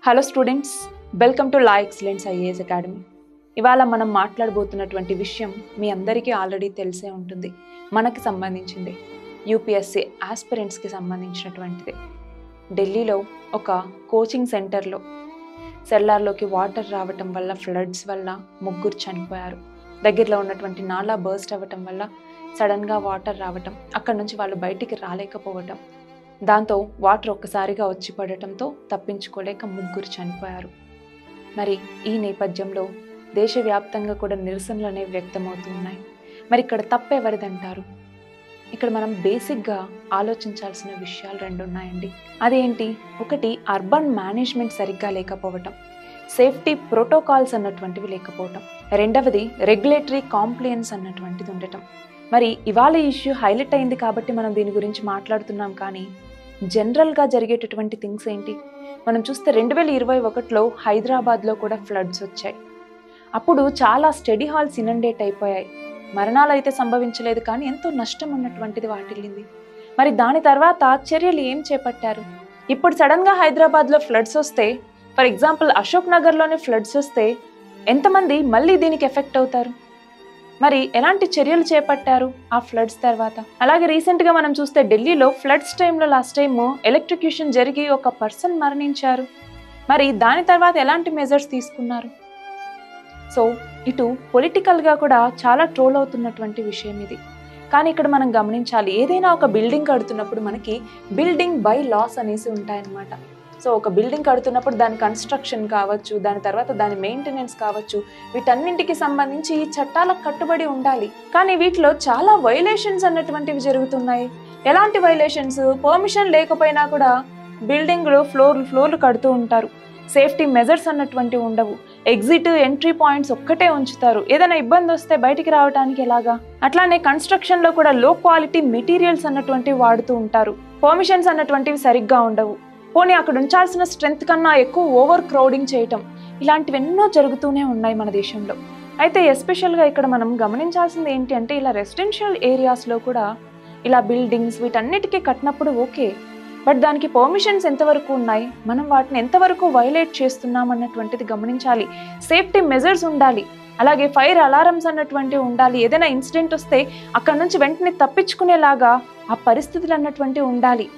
Hello students, welcome to law excellence IAS academy. ఇవాళ మనం మాట్లాడబోతున్నటువంటి విషయం మీ అందరికీ ఆల్రెడీ తెలిసే ఉంటుంది. మనకి సంబంధించింది, యూపీఎస్సీ ఆస్పిరెంట్స్కి సంబంధించినటువంటిది. ఢిల్లీలో ఒక కోచింగ్ సెంటర్లో సెల్లార్లోకి వాటర్ రావటం వల్ల, ఫ్లడ్స్ వల్ల ముగ్గురు చనిపోయారు. దగ్గరలో ఉన్నటువంటి నాలా బర్స్ట్ అవ్వటం వల్ల సడన్గా వాటర్ రావటం, అక్కడి నుంచి వాళ్ళు బయటికి రాలేకపోవటం, దాంతో వాటర్ ఒక్కసారిగా వచ్చి పడటంతో తప్పించుకోలేక ముగ్గురు చనిపోయారు. మరి ఈ నేపథ్యంలో దేశవ్యాప్తంగా కూడా నిరసనలు అనేవి వ్యక్తమవుతున్నాయి. మరి ఇక్కడ తప్పెవరిదంటారు? ఇక్కడ మనం బేసిక్గా ఆలోచించాల్సిన విషయాలు రెండు ఉన్నాయండి. అదేంటి? ఒకటి, అర్బన్ మేనేజ్మెంట్ సరిగ్గా లేకపోవటం, సేఫ్టీ ప్రోటోకాల్స్ అన్నటువంటివి లేకపోవటం. రెండవది, రెగ్యులేటరీ కాంప్లియన్స్ అన్నటువంటిది ఉండటం. మరి ఇవాళ ఇష్యూ హైలైట్ అయింది కాబట్టి మనం దీని గురించి మాట్లాడుతున్నాం. కానీ జనరల్గా జరిగేటటువంటి థింగ్స్ ఏంటి? మనం చూస్తే 2021లో హైదరాబాద్లో కూడా ఫ్లడ్స్ వచ్చాయి. అప్పుడు చాలా స్టడీ హాల్స్ ఇనండేట్ అయిపోయాయి. మరణాలు అయితే సంభవించలేదు, కానీ ఎంతో నష్టం అన్నటువంటిది వాటిల్లింది. మరి దాని తర్వాత చర్యలు ఏం చేపట్టారు? ఇప్పుడు సడన్గా హైదరాబాద్లో ఫ్లడ్స్ వస్తే, ఫర్ ఎగ్జాంపుల్ అశోక్ నగర్లోనే ఫ్లడ్స్ వస్తే ఎంతమంది మళ్ళీ దీనికి ఎఫెక్ట్ అవుతారు? మరి ఎలాంటి చర్యలు చేపట్టారు ఆ ఫ్లడ్స్ తర్వాత? అలాగే రీసెంట్గా మనం చూస్తే ఢిల్లీలో ఫ్లడ్స్ టైంలో లాస్ట్ టైము ఎలక్ట్రిక్యూషన్ జరిగి ఒక పర్సన్ మరణించారు. మరి దాని తర్వాత ఎలాంటి మెజర్స్ తీసుకున్నారు? సో ఇటు పొలిటికల్గా కూడా చాలా ట్రోల్ అవుతున్నటువంటి విషయం ఇది. కానీ ఇక్కడ మనం గమనించాలి, ఏదైనా ఒక బిల్డింగ్ కడుతున్నప్పుడు మనకి బిల్డింగ్ బై లాస్ అనేసి ఉంటాయన్నమాట. సో ఒక బిల్డింగ్ కడుతున్నప్పుడు దాని కన్స్ట్రక్షన్ కావచ్చు, దాని తర్వాత దాని మెయింటెనెన్స్ కావచ్చు, వీటన్నింటికి సంబంధించి ఈ చట్టాలకు కట్టుబడి ఉండాలి. కానీ వీటిలో చాలా వైలేషన్స్ అన్నటువంటివి జరుగుతున్నాయి. ఎలాంటి వైలేషన్స్? పర్మిషన్ లేకపోయినా కూడా బిల్డింగ్లో ఫ్లోర్లు కడుతూ ఉంటారు. సేఫ్టీ మెజర్స్ అన్నటువంటివి ఉండవు. ఎగ్జిట్ ఎంట్రీ పాయింట్స్ ఒక్కటే ఉంచుతారు. ఏదైనా ఇబ్బంది వస్తే బయటికి రావడానికి ఎలాగా? అట్లానే కన్స్ట్రక్షన్లో కూడా లో క్వాలిటీ మెటీరియల్స్ అన్నటువంటివి వాడుతూ ఉంటారు. పర్మిషన్స్ అన్నటువంటివి సరిగ్గా ఉండవు. పోనీ అక్కడ ఉంచాల్సిన స్ట్రెంత్ కన్నా ఎక్కువ ఓవర్ క్రౌడింగ్ చేయటం, ఇలాంటివి ఎన్నో జరుగుతూనే ఉన్నాయి మన దేశంలో. అయితే ఎస్పెషల్గా ఇక్కడ మనం గమనించాల్సింది ఏంటి అంటే, ఇలా రెసిడెన్షియల్ ఏరియాస్లో కూడా ఇలా బిల్డింగ్స్ వీటన్నిటికీ కట్టినప్పుడు ఓకే, బట్ దానికి పర్మిషన్స్ ఎంతవరకు ఉన్నాయి, మనం వాటిని ఎంతవరకు వైలేట్ చేస్తున్నాం అన్నటువంటిది గమనించాలి. సేఫ్టీ మెజర్స్ ఉండాలి. అలాగే ఫైర్ అలారమ్స్ అన్నటువంటివి ఉండాలి. ఏదైనా ఇన్సిడెంట్ వస్తే అక్కడ నుంచి వెంటనే తప్పించుకునేలాగా ఆ పరిస్థితులు అన్నటువంటివి ఉండాలి.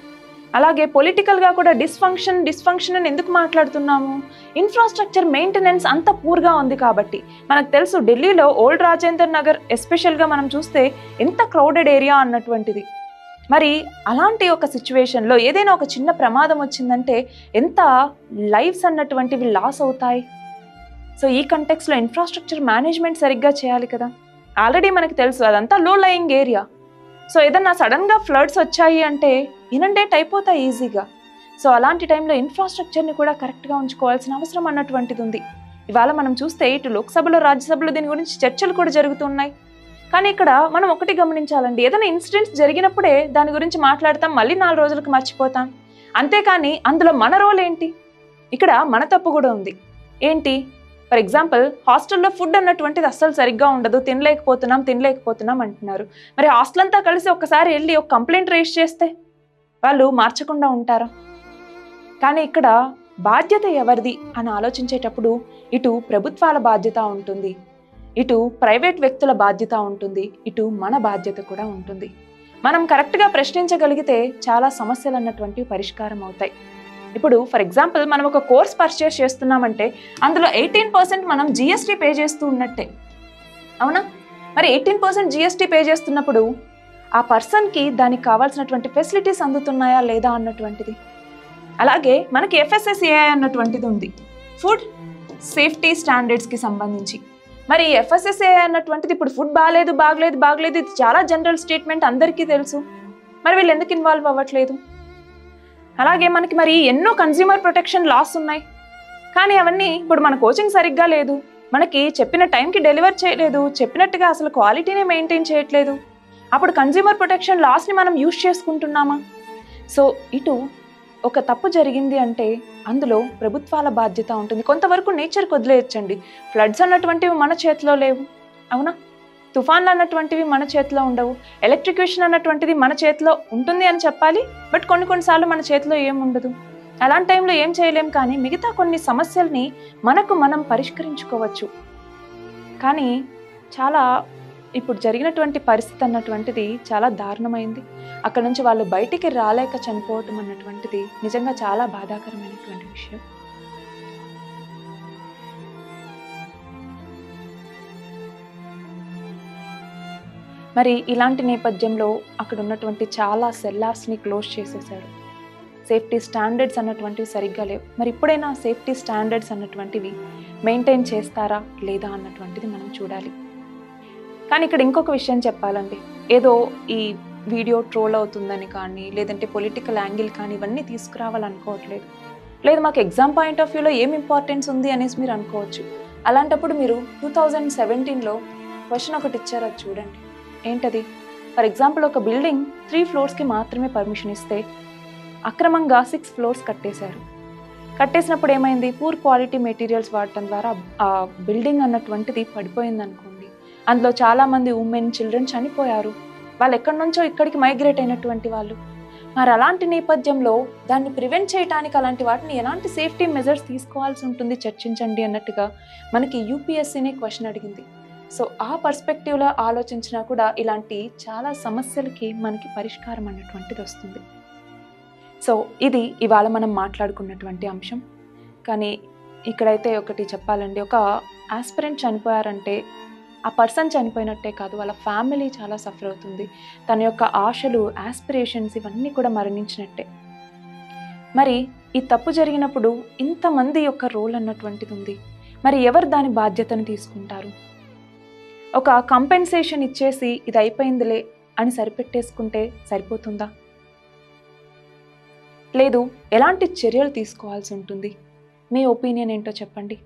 అలాగే పొలిటికల్గా కూడా డిస్ఫంక్షన్ అని ఎందుకు మాట్లాడుతున్నాము? ఇన్ఫ్రాస్ట్రక్చర్ మెయింటెనెన్స్ అంత పూర్గా ఉంది కాబట్టి. మనకు తెలుసు ఢిల్లీలో ఓల్డ్ రాజేందర్ నగర్ ఎస్పెషల్గా మనం చూస్తే ఎంత క్రౌడెడ్ ఏరియా అన్నటువంటిది. మరి అలాంటి ఒక సిచ్యువేషన్లో ఏదైనా ఒక చిన్న ప్రమాదం వచ్చిందంటే ఎంత లైఫ్స్ అన్నటువంటివి లాస్ అవుతాయి. సో ఈ కంటెక్స్లో ఇన్ఫ్రాస్ట్రక్చర్ మేనేజ్మెంట్ సరిగ్గా చేయాలి కదా. ఆల్రెడీ మనకి తెలుసు అదంతా లో లయింగ్ ఏరియా. సో ఏదన్నా సడన్గా ఫ్లడ్స్ వచ్చాయి అంటే ఇనండేట్ అయిపోతాయి ఈజీగా. సో అలాంటి టైంలో ఇన్ఫ్రాస్ట్రక్చర్ని కూడా కరెక్ట్గా ఉంచుకోవాల్సిన అవసరం అన్నటువంటిది ఉంది. ఇవాళ మనం చూస్తే ఇటు లోక్సభలో రాజ్యసభలో దీని గురించి చర్చలు కూడా జరుగుతున్నాయి. కానీ ఇక్కడ మనం ఒకటి గమనించాలండి, ఏదైనా ఇన్సిడెంట్స్ జరిగినప్పుడే దాని గురించి మాట్లాడతాం, మళ్ళీ 4 రోజులకు మర్చిపోతాం. అంతేకాని అందులో మన రోల్ ఏంటి? ఇక్కడ మన తప్పు కూడా ఉంది. ఏంటి? ఫర్ ఎగ్జాంపుల్ హాస్టల్లో ఫుడ్ అన్నటువంటిది అస్సలు సరిగ్గా ఉండదు, తినలేకపోతున్నాం అంటున్నారు. మరి హాస్టల్ అంతా కలిసి ఒక్కసారి వెళ్ళి ఒక కంప్లైంట్ రేస్ చేస్తే వాళ్ళు మార్చకుండా ఉంటారా? కానీ ఇక్కడ బాధ్యత ఎవరిది అని ఆలోచించేటప్పుడు ఇటు ప్రభుత్వాల బాధ్యత ఉంటుంది, ఇటు ప్రైవేట్ వ్యక్తుల బాధ్యత ఉంటుంది, ఇటు మన బాధ్యత కూడా ఉంటుంది. మనం కరెక్ట్గా ప్రశ్నించగలిగితే చాలా సమస్యలు అన్నటువంటివి పరిష్కారం అవుతాయి. ఇప్పుడు ఫర్ ఎగ్జాంపుల్ మనం ఒక కోర్స్ పర్చేస్ చేస్తున్నామంటే అందులో 18% మనం జిఎస్టీ పే చేస్తూ ఉన్నట్టే, అవునా? మరి 18% జిఎస్టీ పే చేస్తున్నప్పుడు ఆ పర్సన్కి దానికి కావాల్సినటువంటి ఫెసిలిటీస్ అందుతున్నాయా లేదా అన్నటువంటిది. అలాగే మనకి ఎఫ్ఎస్ఎస్ఏఐ అన్నటువంటిది ఉంది, ఫుడ్ సేఫ్టీ స్టాండర్డ్స్కి సంబంధించి. మరి ఎఫ్ఎస్ఎస్ఏఐ అన్నటువంటిది ఇప్పుడు ఫుడ్ బాగలేదు ఇది చాలా జనరల్ స్టేట్మెంట్, అందరికీ తెలుసు. మరి వీళ్ళు ఎందుకు ఇన్వాల్వ్ అవ్వట్లేదు? అలాగే మనకి మరి ఎన్నో కన్స్యూమర్ ప్రొటెక్షన్ లాస్ ఉన్నాయి, కానీ అవన్నీ ఇప్పుడు మన కోచింగ్ సరిగ్గా లేదు, మనకి చెప్పిన టైంకి డెలివర్ చేయలేదు, చెప్పినట్టుగా అసలు క్వాలిటీనే మెయింటైన్ చేయట్లేదు. అప్పుడు కన్స్యూమర్ ప్రొటెక్షన్ లాస్ని మనం యూజ్ చేసుకుంటున్నామా? సో ఇటు ఒక తప్పు జరిగింది అంటే అందులో ప్రభుత్వాల బాధ్యత ఉంటుంది. కొంతవరకు నేచర్కి వదిలేయచ్చండి. ఫ్లడ్స్ అన్నటువంటివి మన చేతిలో లేవు, అవునా? తుఫాన్లు అన్నటువంటివి మన చేతిలో ఉండవు. ఎలక్ట్రిక్యూషన్ అన్నటువంటిది మన చేతిలో ఉంటుంది అని చెప్పాలి, బట్ కొన్నిసార్లు మన చేతిలో ఏముండదు. అలాంటి టైంలో ఏం చేయలేం, కానీ మిగతా కొన్ని సమస్యల్ని మనకు మనం పరిష్కరించుకోవచ్చు. కానీ చాలా ఇప్పుడు జరిగినటువంటి పరిస్థితి అన్నటువంటిది చాలా దారుణమైంది. అక్కడ నుంచి వాళ్ళు బయటికి రాలేక చనిపోవటం అన్నటువంటిది నిజంగా చాలా బాధాకరమైనటువంటి విషయం. మరి ఇలాంటి నేపథ్యంలో అక్కడ ఉన్నటువంటి చాలా సెల్లార్స్ని క్లోజ్ చేసేశారు. సేఫ్టీ స్టాండర్డ్స్ అన్నటువంటివి సరిగ్గా లేవు. మరి ఇప్పుడైనా సేఫ్టీ స్టాండర్డ్స్ అన్నటువంటివి మెయింటైన్ చేస్తారా లేదా అన్నటువంటిది మనం చూడాలి. కానీ ఇక్కడ ఇంకొక విషయం చెప్పాలండి, ఏదో ఈ వీడియో ట్రోల్ అవుతుందని కానీ లేదంటే పొలిటికల్ యాంగిల్ కానీ ఇవన్నీ తీసుకురావాలనుకోవట్లేదు. లేదు మాకు ఎగ్జామ్ పాయింట్ ఆఫ్ వ్యూలో ఏం ఇంపార్టెన్స్ ఉంది అనేసి మీరు అనుకోవచ్చు. అలాంటప్పుడు మీరు 2017లో క్వశ్చన్ ఒకటి ఇచ్చారు, అది చూడండి. ఏంటది? ఫర్ ఎగ్జాంపుల్, ఒక బిల్డింగ్ 3 ఫ్లోర్స్కి మాత్రమే పర్మిషన్ ఇస్తే అక్రమంగా 6 ఫ్లోర్స్ కట్టేశారు. కట్టేసినప్పుడు ఏమైంది? పూర్ క్వాలిటీ మెటీరియల్స్ వాడటం ద్వారా ఆ బిల్డింగ్ అన్నటువంటిది పడిపోయింది అనుకోండి. అందులో చాలామంది ఉమెన్, చిల్డ్రన్ చనిపోయారు. వాళ్ళు ఎక్కడి నుంచో ఇక్కడికి మైగ్రేట్ అయినటువంటి వాళ్ళు. మరి అలాంటి నేపథ్యంలో దాన్ని ప్రివెంట్ చేయడానికి అలాంటి వాటిని ఎలాంటి సేఫ్టీ మెజర్స్ తీసుకోవాల్సి ఉంటుంది చర్చించండి అన్నట్టుగా మనకి యూపీఎస్సీనే క్వశ్చన్ అడిగింది. సో ఆ పర్స్పెక్టివ్లో ఆలోచించినా కూడా ఇలాంటి చాలా సమస్యలకి మనకి పరిష్కారం అన్నటువంటిది వస్తుంది. సో ఇది ఇవాళ మనం మాట్లాడుకున్నటువంటి అంశం. కానీ ఇక్కడైతే ఒకటి చెప్పాలండి, ఒక ఆస్పిరెంట్ చనిపోయారంటే ఆ పర్సన్ చనిపోయినట్టే కాదు, వాళ్ళ ఫ్యామిలీ చాలా సఫర్ అవుతుంది. తన యొక్క ఆశలు, ఆస్పిరేషన్స్ ఇవన్నీ కూడా మరణించినట్టే. మరి ఈ తప్పు జరిగినప్పుడు ఇంతమంది యొక్క రోల్ అన్నటువంటిది ఉంది. మరి ఎవరు దాని బాధ్యతను తీసుకుంటారు? ఒక కంపెన్సేషన్ ఇచ్చేసి ఇది అయిపోయిందిలే అని సరిపెట్టేసుకుంటే సరిపోతుందా? లేదు, ఎలాంటి చర్యలు తీసుకోవాల్సి ఉంటుంది? మీ ఒపీనియన్ ఏంటో చెప్పండి.